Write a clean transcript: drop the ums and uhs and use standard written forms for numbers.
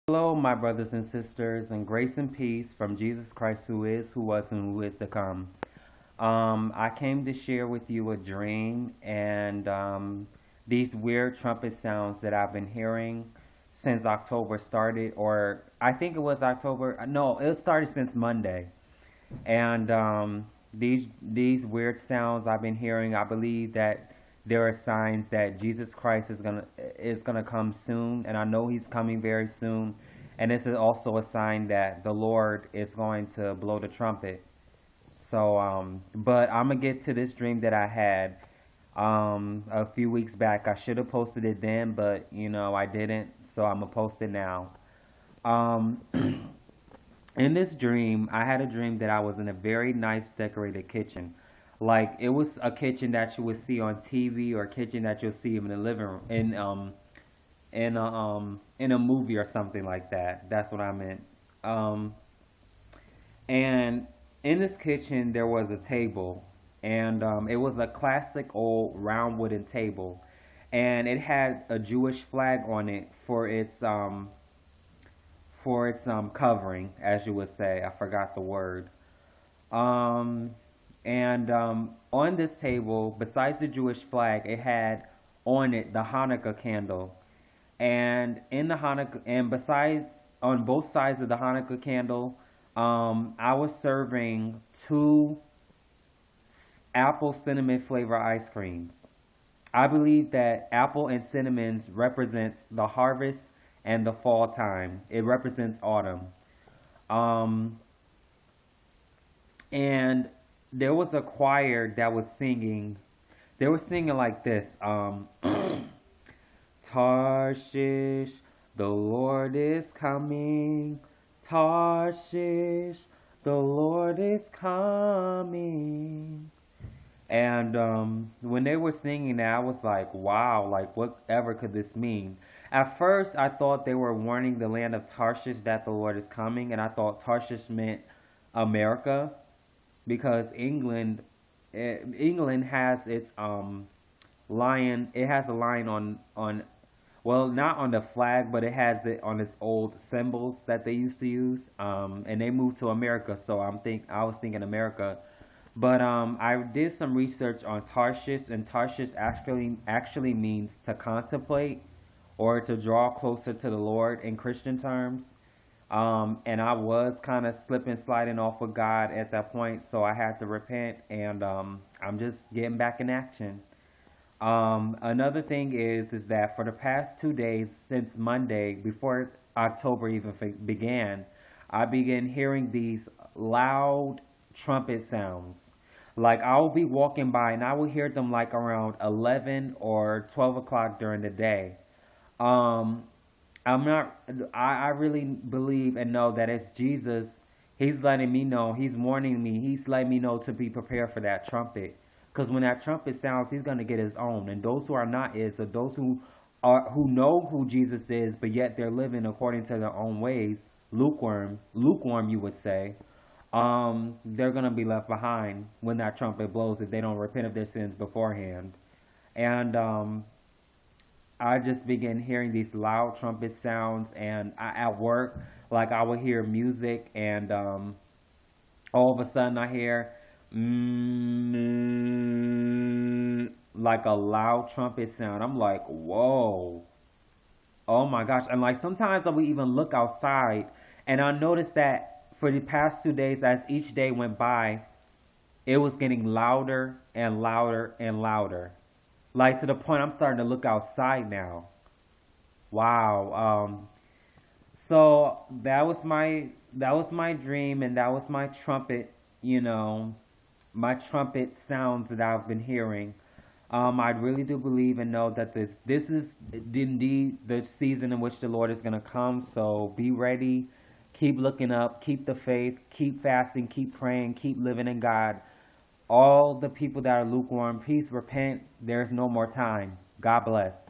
Hello, my brothers and sisters, and grace and peace from Jesus Christ, who is, who was, and who is to come. I came to share with you a dream and these weird trumpet sounds that I've been hearing since October started, or I think it was October. No, it started since Monday. And these weird sounds I've been hearing, I believe that there are signs that Jesus Christ is gonna come soon, and I know He's coming very soon. And this is also a sign that the Lord is going to blow the trumpet. So, but I'm gonna get to this dream that I had a few weeks back. I should have posted it then, but I didn't. So I'm gonna post it now. Um, in this dream, I had a dream that I was in a very nice decorated kitchen. Like it was a kitchen that you would see on TV, or a kitchen that you'll see in the living room in a movie or something like that. That's what I meant. Um, and in this kitchen there was a table, and it was a classic old round wooden table, and it had a Jewish flag on it for its covering, as you would say. I forgot the word. Um, and on this table, besides the Jewish flag, it had on it the Hanukkah candle. And in the Hanukkah, and besides, on both sides of the Hanukkah candle, I was serving two apple cinnamon flavor ice creams. I believe that apple and cinnamons represents the harvest and the fall time. It represents autumn. Um, and there was a choir that was singing. They were singing like this. Tarshish, the Lord is coming. Tarshish, the Lord is coming. And when they were singing that, I was like, wow, like whatever could this mean? At first, I thought they were warning the land of Tarshish that the Lord is coming, and I thought Tarshish meant America, because England has its lion. It has a lion on well, not on the flag, but it has it on its old symbols that they used to use. And they moved to America, so I was thinking America. But I did some research on Tarshish, and Tarshish actually means to contemplate or to draw closer to the Lord in Christian terms. And I was kind of slipping, sliding off with God at that point, so I had to repent, and I'm just getting back in action. Another thing is that for the past 2 days since Monday, before October even began, I began hearing these loud trumpet sounds. Like I will be walking by and I will hear them like around 11 or 12 o'clock during the day. Um, I'm not, I really believe and know that it's Jesus. He's letting me know, he's warning me, he's letting me know to be prepared for that trumpet. Because when that trumpet sounds, he's going to get his own. And those who are not is, so those who know who Jesus is, but yet they're living according to their own ways, lukewarm, you would say, they're going to be left behind when that trumpet blows if they don't repent of their sins beforehand. And I just began hearing these loud trumpet sounds, and at work, like I would hear music, and all of a sudden I hear like a loud trumpet sound. I'm like, whoa, oh my gosh. And like sometimes I would even look outside, and I noticed that for the past 2 days, as each day went by, it was getting louder and louder and louder. Like to the point I'm starting to look outside now. Wow. So that was my dream, and that was my trumpet, you know, my trumpet sounds that I've been hearing. I really do believe and know that this is indeed the season in which the Lord is gonna come. So be ready, keep looking up, keep the faith, keep fasting, keep praying, keep living in God. All the people that are lukewarm, please repent. There's no more time. God bless.